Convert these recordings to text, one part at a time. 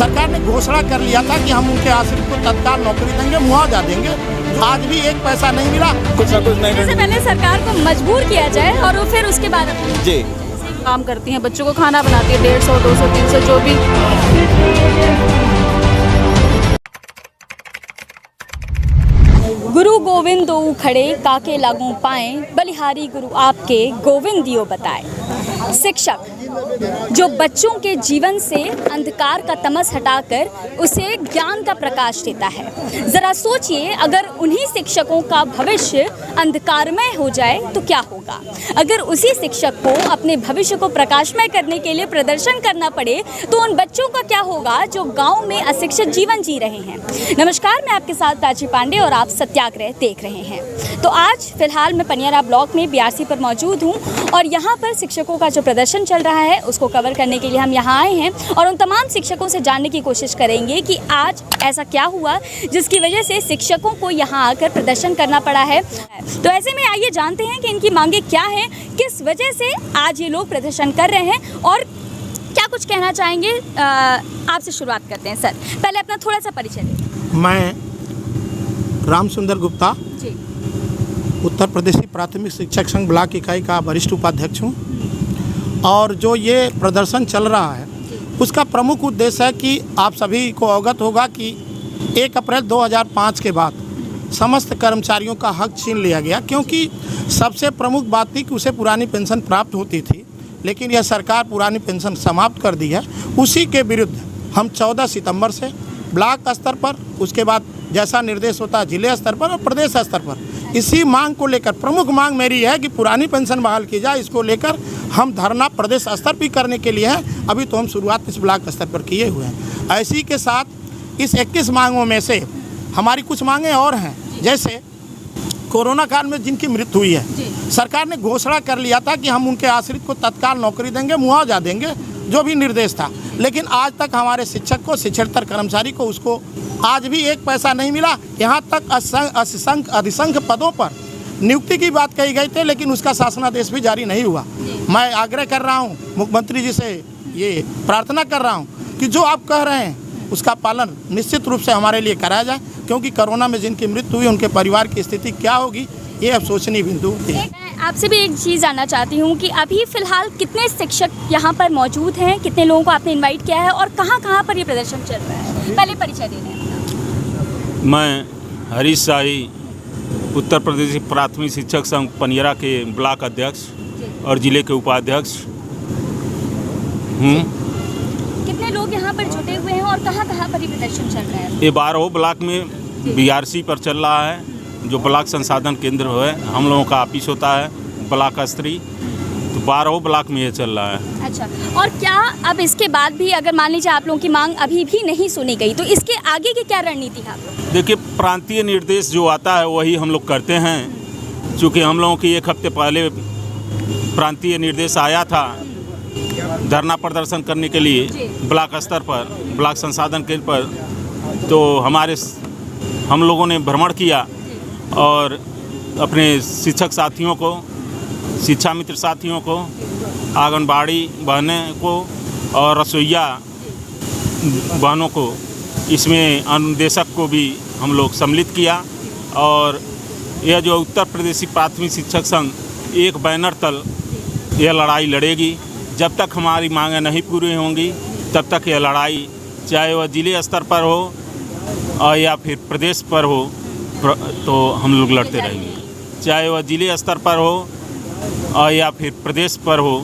सरकार ने घोषणा कर लिया था कि हम उनके आश्रित को तत्काल नौकरी देंगे, मुआवजा देंगे। आज भी एक पैसा नहीं मिला, कुछ ना कुछ नहीं। इससे पहले सरकार को मजबूर किया जाए और फिर उसके बाद जी काम करती हैं, बच्चों को खाना बनाती है, 150, 200, 300 जो भी। गुरु गोविंद दो खड़े काके लागू पाए, बलिहारी गुरु आपके गोविंद दियो बताए। शिक्षक जो बच्चों के जीवन से अंधकार का तमस हटाकर उसे ज्ञान का प्रकाश देता है। ज़रा सोचिए, अगर उन्हीं शिक्षकों का भविष्य अंधकारमय हो जाए तो क्या होगा। अगर उसी शिक्षक को अपने भविष्य को प्रकाशमय करने के लिए प्रदर्शन करना पड़े तो उन बच्चों का क्या होगा जो गांव में अशिक्षित जीवन जी रहे हैं। नमस्कार, मैं आपके साथ प्राची पांडे और आप सत्याग्रह देख रहे हैं। तो आज फिलहाल मैं पनियारा ब्लॉक में बीआरसी पर मौजूद हूँ और यहाँ पर शिक्षकों का जो प्रदर्शन चल रहा है उसको कवर करने के लिए हम यहाँ आए हैं और उन तमाम शिक्षकों से जानने की कोशिश करेंगे कि आज ऐसा क्या हुआ जिसकी वजह से शिक्षकों को यहाँ आकर प्रदर्शन करना पड़ा है। तो ऐसे में आइए जानते हैं कि इनकी मांगे क्या हैं, किस वजह से आज ये लोग प्रदर्शन कर रहे हैं और क्या कुछ कहना चाहेंगे। आपसे शुरुआत करते हैं सर, पहले अपना थोड़ा सा परिचय दें। मैं रामसुंदर गुप्ता जी, उत्तर प्रदेशी प्राथमिक शिक्षक संघ ब्लॉक इकाई का वरिष्ठ उपाध्यक्ष हूँ और जो ये प्रदर्शन चल रहा है उसका प्रमुख उद्देश्य है कि आप सभी को अवगत होगा कि 1 अप्रैल 2005 के बाद समस्त कर्मचारियों का हक छीन लिया गया, क्योंकि सबसे प्रमुख बात थी कि उसे पुरानी पेंशन प्राप्त होती थी, लेकिन यह सरकार पुरानी पेंशन समाप्त कर दी है। उसी के विरुद्ध हम 14 सितंबर से ब्लॉक स्तर पर, उसके बाद जैसा निर्देश होता है जिले स्तर पर और प्रदेश स्तर पर, इसी मांग को लेकर प्रमुख मांग मेरी है कि पुरानी पेंशन बहाल की जाए। इसको लेकर हम धरना प्रदेश स्तर पर करने के लिए है। अभी तो हम शुरुआत इस ब्लॉक स्तर पर किए हुए हैं। ऐसी के साथ इस 21 मांगों में से हमारी कुछ मांगें और हैं, जैसे कोरोना काल में जिनकी मृत्यु हुई है, सरकार ने घोषणा कर लिया था कि हम उनके आश्रित को तत्काल नौकरी देंगे, मुआवजा देंगे, जो भी निर्देश था, लेकिन आज तक हमारे शिक्षक को, शिक्षकेतर कर्मचारी को, उसको आज भी एक पैसा नहीं मिला। यहाँ तक अधिसंख्य पदों पर नियुक्ति की बात कही गई थी, लेकिन उसका शासनादेश भी जारी नहीं हुआ। मैं आग्रह कर रहा हूँ मुख्यमंत्री जी से, ये प्रार्थना कर रहा हूँ कि जो आप कह रहे हैं उसका पालन निश्चित रूप से हमारे लिए कराया जाए, क्योंकि कोरोना में जिनकी मृत्यु हुई उनके परिवार की स्थिति क्या होगी ये अब सोचनीय बिंदु है। आपसे भी एक चीज़ जानना चाहती हूँ कि अभी फ़िलहाल कितने शिक्षक यहाँ पर मौजूद हैं, कितने लोगों को आपने इनवाइट किया है और कहाँ पर ये प्रदर्शन चल रहा है। पहले परिचय दे दें। मैं हरीश शाही, उत्तर प्रदेश प्राथमिक शिक्षक संघ पनियारा के ब्लॉक अध्यक्ष और जिले के उपाध्यक्ष हूँ। कितने लोग यहाँ पर जुटे हुए हैं और कहाँ पर ये प्रदर्शन चल रहा है। ये 12 ब्लॉक में बीआरसी पर चल रहा है, जो ब्लॉक संसाधन केंद्र है, हम लोगों का ऑफिस होता है ब्लॉक स्तरीय, तो 12 ब्लॉक में ये चल रहा है। अच्छा, और क्या अब इसके बाद भी अगर मान लीजिए आप लोगों की मांग अभी भी नहीं सुनी गई तो इसके आगे की क्या रणनीति है आप लोग? देखिए, प्रांतीय निर्देश जो आता है वही हम लोग करते हैं। चूँकि हम लोगों की 1 हफ्ते पहले प्रांतीय निर्देश आया था धरना प्रदर्शन करने के लिए ब्लॉक स्तर पर, ब्लॉक संसाधन केंद्र पर, तो हम लोगों ने भ्रमण किया और अपने शिक्षक साथियों को, शिक्षा मित्र साथियों को, आंगनबाड़ी बहनें को और रसोइया बहनों को, इसमें अनुदेशक को भी हम लोग सम्मिलित किया। और यह जो उत्तर प्रदेशी प्राथमिक शिक्षक संघ एक बैनर तल यह लड़ाई लड़ेगी। जब तक हमारी मांगें नहीं पूरी होंगी तब तक यह लड़ाई, चाहे वह जिले स्तर पर हो और या फिर प्रदेश पर हो, तो हम लोग लड़ते रहेंगे। चाहे वह जिले स्तर पर हो और या फिर प्रदेश पर हो,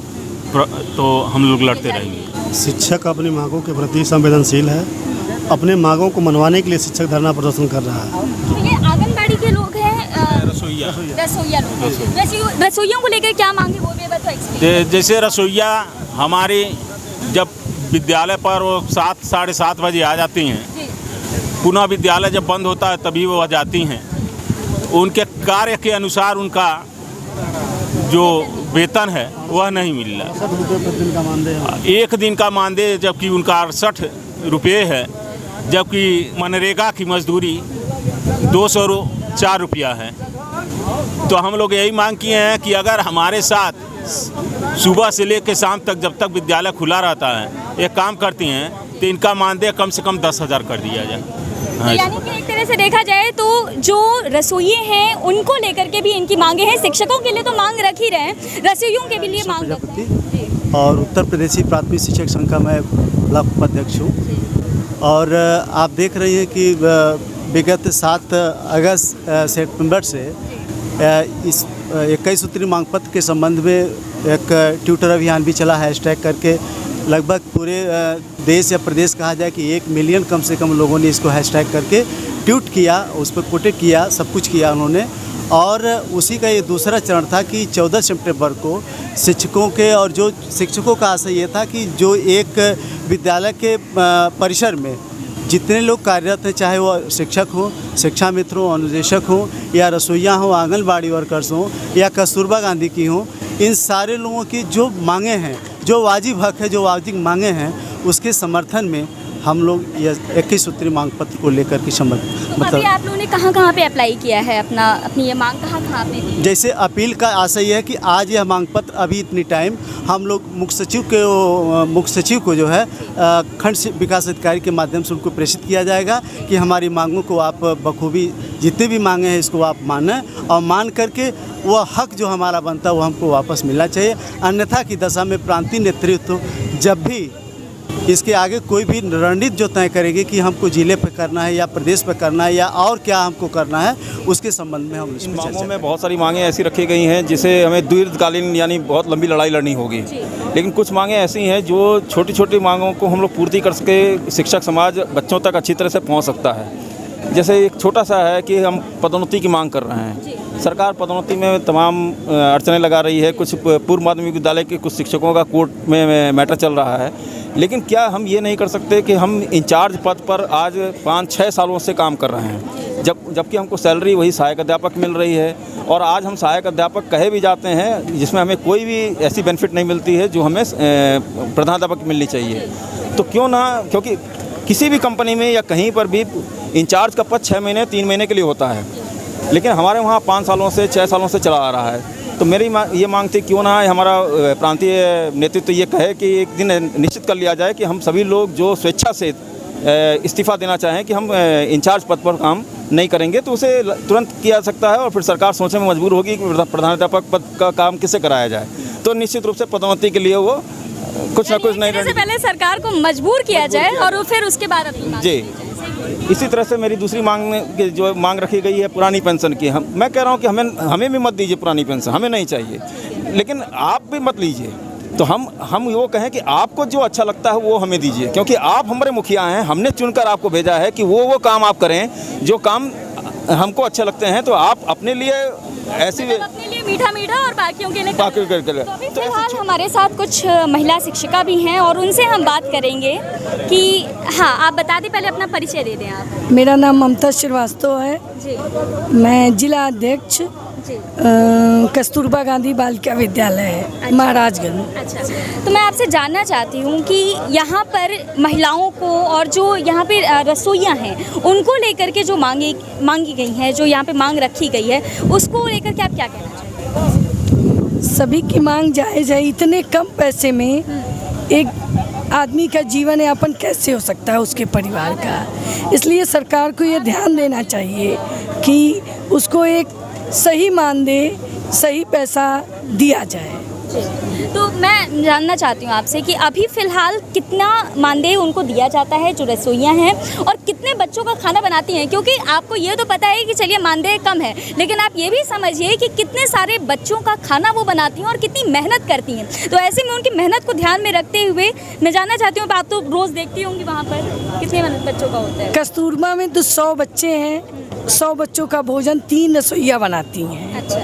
तो हम लोग लड़ते रहेंगे। शिक्षक अपनी मांगों के प्रति संवेदनशील है। अपने मांगों को मनवाने के लिए शिक्षक धरना प्रदर्शन कर रहा है। तो ये आंगनबाड़ी के लोग हैं, रसोइया लोग, रसोइयों को लेकर क्या मांगे वो भी बताइए। जैसे रसोइया हमारे जब विद्यालय पर वो 7, साढ़े 7 बजे आ जाती हैं, पुनः विद्यालय जब बंद होता है तभी वो आ जाती हैं। उनके कार्य के अनुसार उनका जो वेतन है वह नहीं मिल रहा। 60 रुपये प्रति दिन का मानदेय, 1 दिन का मानदेय, जबकि उनका 68 रुपये है, जबकि मनरेगा की मजदूरी 204 रुपया है। तो हम लोग यही मांग किए हैं कि अगर हमारे साथ सुबह से लेकर शाम तक, जब तक विद्यालय खुला रहता है, एक काम करती हैं तो इनका मानदेय कम से कम 10,000 कर दिया जाए। तो यानी कि एक तरह से देखा जाए तो जो रसोइये हैं उनको लेकर के भी इनकी मांगे हैं। शिक्षकों के लिए तो मांग रख ही रहे हैं, रसोइयों के भी लिए मांग रखते हैं। और उत्तर प्रदेशी प्राथमिक शिक्षक संघ का मैं ब्लॉक उपाध्यक्ष हूँ। और आप देख रहे हैं कि विगत 7 अगस्त सितंबर से इस 21 सूत्री मांग पत्र के संबंध में एक ट्विटर अभियान भी चला, हैशटैग करके लगभग पूरे देश या प्रदेश कहा जाए कि 1 मिलियन कम से कम लोगों ने इसको हैशटैग करके ट्वीट किया, उस पर कोटेट किया, सब कुछ किया उन्होंने। और उसी का ये दूसरा चरण था कि 14 सितंबर को शिक्षकों के, और जो शिक्षकों का आशय ये था कि जो एक विद्यालय के परिसर में जितने लोग कार्यरत हैं, चाहे वो शिक्षक हों, शिक्षा मित्र हों, अनुदेशक हों, या रसोइया हों, आंगनबाड़ी वर्कर्स हों, या कस्तूरबा गांधी की हों, इन सारे लोगों की जो मांगें हैं, जो वाजिब हक है, जो वाजिब मांगें हैं, उसके समर्थन में हम लोग ये 21 सूत्री मांग पत्र को लेकर के तो अभी आप लोगों ने कहाँ पे अप्लाई किया है अपनी ये मांग कहाँ पे दी? जैसे अपील का आशय है कि आज यह मांग पत्र अभी इतनी टाइम हम लोग मुख्य सचिव को जो है खंड विकास अधिकारी के माध्यम से उनको प्रेषित किया जाएगा कि हमारी मांगों को आप बखूबी जितने भी मांगे हैं इसको आप मानें, और मान करके वह हक जो हमारा बनता है वो हमको वापस मिलना चाहिए। अन्यथा की दशा में प्रांतीय नेतृत्व जब भी इसके आगे कोई भी रणनीति जो तय करेगी कि हमको जिले पे करना है या प्रदेश पे करना है या और क्या हमको करना है, उसके संबंध में हम इन मांगों में बहुत सारी मांगें ऐसी रखी गई हैं जिसे हमें दीर्घकालीन यानी बहुत लंबी लड़ाई लड़नी होगी। लेकिन कुछ मांगें ऐसी हैं जो छोटी छोटी मांगों को हम लोग पूर्ति कर सके, शिक्षक समाज बच्चों तक अच्छी तरह से पहुँच सकता है। जैसे एक छोटा सा है कि हम पदोन्नति की मांग कर रहे हैं। सरकार पदोन्नति में तमाम अड़चनें लगा रही है। कुछ पूर्व माध्यमिक विद्यालय के कुछ शिक्षकों का कोर्ट में मैटर चल रहा है। लेकिन क्या हम ये नहीं कर सकते कि हम इंचार्ज पद पर आज 5-6 सालों से काम कर रहे हैं, जबकि हमको सैलरी वही सहायक अध्यापक मिल रही है, और आज हम सहायक अध्यापक कहे भी जाते हैं जिसमें हमें कोई भी ऐसी बेनिफिट नहीं मिलती है जो हमें प्रधानाध्यापक मिलनी चाहिए। तो क्यों ना, क्योंकि किसी भी कंपनी में या कहीं पर भी इंचार्ज का पद 6 महीने 3 महीने के लिए होता है, लेकिन हमारे वहाँ 5 सालों से 6 सालों से चला आ रहा है। तो मेरी ये मांग थी क्यों ना हमारा प्रांतीय नेतृत्व ये कहे कि एक दिन निश्चित कर लिया जाए कि हम सभी लोग जो स्वेच्छा से इस्तीफ़ा देना चाहें कि हम इंचार्ज पद पर काम नहीं करेंगे, तो उसे तुरंत किया जा सकता है, और फिर सरकार सोचने में मजबूर होगी कि प्रधानाध्यापक पद का काम किससे कराया जाए। तो निश्चित रूप से पदोन्नति के लिए वो कुछ ना कुछ नहीं, पहले सरकार को मजबूर किया जाए और फिर उसके बाद अपनी मांग जी। इसी तरह से मेरी दूसरी मांग में जो मांग रखी गई है पुरानी पेंशन की, मैं कह रहा हूँ कि हमें भी मत दीजिए पुरानी पेंशन, हमें नहीं चाहिए, लेकिन आप भी मत लीजिए। तो हम वो कहें कि आपको जो अच्छा लगता है वो हमें दीजिए, क्योंकि आप हमारे मुखिया हैं, हमने चुनकर आपको भेजा है कि वो काम आप करें जो काम हमको अच्छे लगते हैं। तो आप अपने लिए ऐसी अपने लिए मीठा और बाकियों के लिए बाकी करके तो अभी फिलहाल हमारे साथ कुछ महिला शिक्षिका भी हैं और उनसे हम बात करेंगे कि हाँ, आप बता दें, पहले अपना परिचय दे दें आप। मेरा नाम ममता श्रीवास्तव है जी मैं जिला अध्यक्ष कस्तूरबा गांधी बालिका विद्यालय है महाराजगंज। अच्छा, तो मैं आपसे जानना चाहती हूँ कि यहाँ पर महिलाओं को और जो यहाँ पे रसोइयाँ हैं उनको लेकर के जो मांगी गई हैं, जो यहाँ पे मांग रखी गई है, उसको लेकर के आप क्या कहना चाहते हैं? सभी की मांग जायज़ है। इतने कम पैसे में एक आदमी का जीवन यापन कैसे हो सकता है उसके परिवार का, इसलिए सरकार को ये ध्यान देना चाहिए कि उसको एक सही मानदेय, सही पैसा दिया जाए। तो मैं जानना चाहती हूँ आपसे कि अभी फ़िलहाल कितना मानदेय उनको दिया जाता है जो रसोइयाँ हैं, और कितने बच्चों का खाना बनाती हैं? क्योंकि आपको ये तो पता है कि चलिए मानदेय कम है, लेकिन आप ये भी समझिए कि कितने सारे बच्चों का खाना वो बनाती हैं और कितनी मेहनत करती हैं। तो ऐसे में उनकी मेहनत को ध्यान में रखते हुए मैं जानना चाहती हूँ, आप तो रोज़ देखती होंगी वहाँ पर कितने बच्चों का होता है? कस्तूरबा में तो 100 बच्चे हैं, 100 बच्चों का भोजन 3 रसोइया बनाती हैं। अच्छा,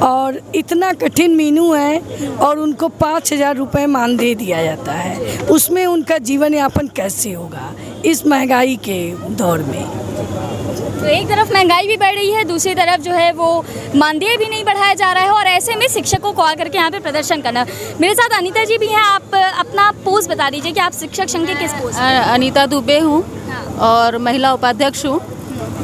और इतना कठिन मेनू है और उनको 5,000 रुपये मानदेय दिया जाता है, उसमें उनका जीवन यापन कैसे होगा इस महंगाई के दौर में? तो एक तरफ महंगाई भी बढ़ रही है, दूसरी तरफ जो है वो मानदेय भी नहीं बढ़ाया जा रहा है, और ऐसे में शिक्षकों को आकर के यहाँ पे प्रदर्शन करना। मेरे साथ अनीता जी भी हैं, आप अपना पोस्ट बता दीजिए कि आप शिक्षक संघ के किस पोस्ट? अनीता दुबे हूँ और महिला उपाध्यक्ष हूँ।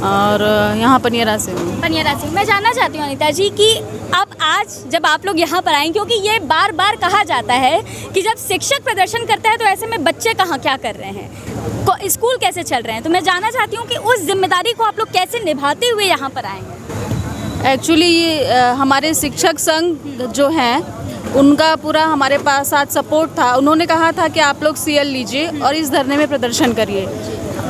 और यहाँ पनियरा से हूँ। पनियरा से। मैं जानना चाहती हूँ अनीता जी कि अब आज जब आप लोग यहाँ पर आए, क्योंकि ये बार बार कहा जाता है कि जब शिक्षक प्रदर्शन करता है तो ऐसे में बच्चे कहाँ क्या कर रहे हैं, स्कूल कैसे चल रहे हैं, तो मैं जानना चाहती हूँ कि उस जिम्मेदारी को आप लोग कैसे निभाते हुए यहाँ पर आए हैं। एक्चुअली ये हमारे शिक्षक संघ जो हैं उनका पूरा हमारे पास साथ सपोर्ट था। उन्होंने कहा था कि आप लोग CL लीजिए और इस धरने में प्रदर्शन करिए,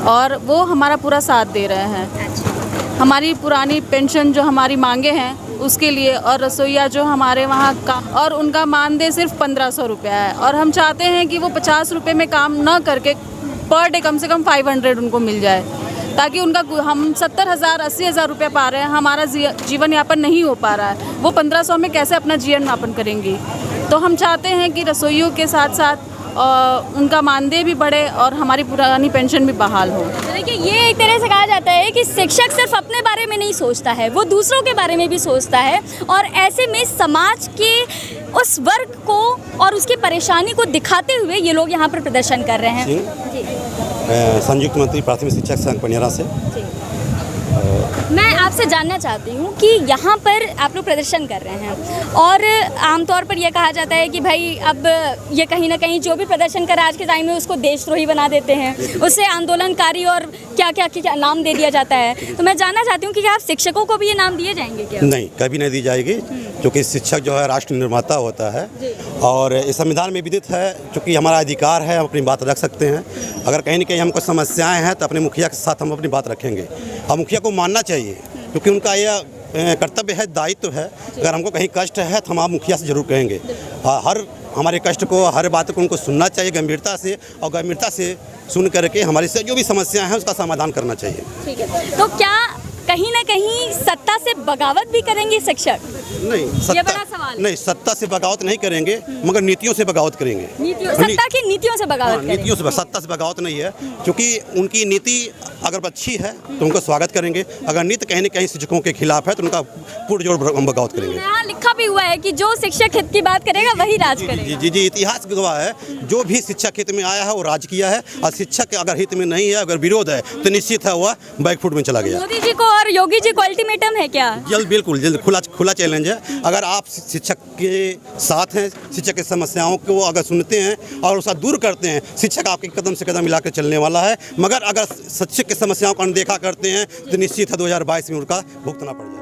और वो हमारा पूरा साथ दे रहे हैं। हमारी पुरानी पेंशन जो हमारी मांगे हैं उसके लिए, और रसोईया जो हमारे वहाँ का, और उनका मानदेय सिर्फ 1500 रुपया है, और हम चाहते हैं कि वो 50 रुपये में काम न करके पर डे कम से कम 500 उनको मिल जाए, ताकि उनका हम 70,000 80,000 रुपये पा रहे हैं, हमारा जीवन यापन नहीं हो पा रहा है, वो 1500 में कैसे अपना जीवन यापन करेंगी। तो हम चाहते हैं कि रसोइयों के साथ साथ उनका मानदेय भी बढ़े और हमारी पुरानी पेंशन भी बहाल हो। देखिए, ये एक तरह से कहा जाता है कि शिक्षक सिर्फ अपने बारे में नहीं सोचता है, वो दूसरों के बारे में भी सोचता है, और ऐसे में समाज के उस वर्ग को और उसकी परेशानी को दिखाते हुए ये लोग यहाँ पर प्रदर्शन कर रहे हैं। जी। संयुक्त मंत्री प्राथमिक शिक्षक संघ पनियरा से। मैं आपसे जानना चाहती हूँ कि यहाँ पर आप लोग प्रदर्शन कर रहे हैं, और आमतौर पर यह कहा जाता है कि भाई अब ये कहीं ना कहीं जो भी प्रदर्शन कर आज के टाइम में उसको देशद्रोही बना देते हैं, उससे आंदोलनकारी और क्या नाम दे दिया जाता है। तो मैं जानना चाहती हूँ कि क्या आप शिक्षकों को भी ये नाम दिए जाएंगे क्या? नहीं, कभी नहीं दी जाएगी, क्योंकि शिक्षक जो है राष्ट्र निर्माता होता है, और इस संविधान में विदित है, क्योंकि हमारा अधिकार है, हम अपनी बात रख सकते हैं। अगर कहीं ना कहीं हमको समस्याएं हैं तो अपने मुखिया के साथ हम अपनी बात रखेंगे, और मुखिया को मानना चाहिए, क्योंकि उनका यह कर्तव्य है, दायित्व है। अगर हमको कहीं कष्ट है तो हम आप मुखिया से जरूर कहेंगे, हर हमारे कष्ट को, हर बात को उनको सुनना चाहिए गंभीरता से, और गंभीरता से सुन करके हमारी से जो भी समस्याएं हैं उसका समाधान करना चाहिए। ठीक है, तो क्या कहीं ना कहीं सत्ता से बगावत भी करेंगे शिक्षक? नहीं, ये बड़ा सवाल है। नहीं, सत्ता से बगावत नहीं करेंगे, मगर नीतियों से बगावत करेंगे। सत्ता की नीतियों से बगावत करेंगे। नीतियों से, सत्ता से बगावत नहीं है, क्योंकि उनकी नीति अगर अच्छी है तो उनको स्वागत करेंगे, अगर नीति कहीं न कहीं शिक्षकों के खिलाफ है तो उनका पुरजोर हम बगावत करेंगे। यहाँ लिखा भी हुआ है कि जो शिक्षक हित की बात करेगा वही राज करेगा। जी, इतिहास गवाह है, जो भी शिक्षक हित में आया है वो राज किया है, और शिक्षक अगर हित में नहीं है, अगर विरोध है तो निश्चित है वह बैकफुट में चला गया। मोदी जी को और योगी जी को अल्टीमेटम है क्या? बिल्कुल जल्द खुला चैलेंज है। अगर आप शिक्षक के साथ हैं, शिक्षक की समस्याओं को अगर सुनते हैं और उसका दूर करते हैं, शिक्षक आपके कदम से कदम मिलाकर चलने वाला है। मगर अगर शिक्षक की समस्याओं को अनदेखा करते हैं तो निश्चित है 2022 में उनका भुगतना पड़ जाएगा।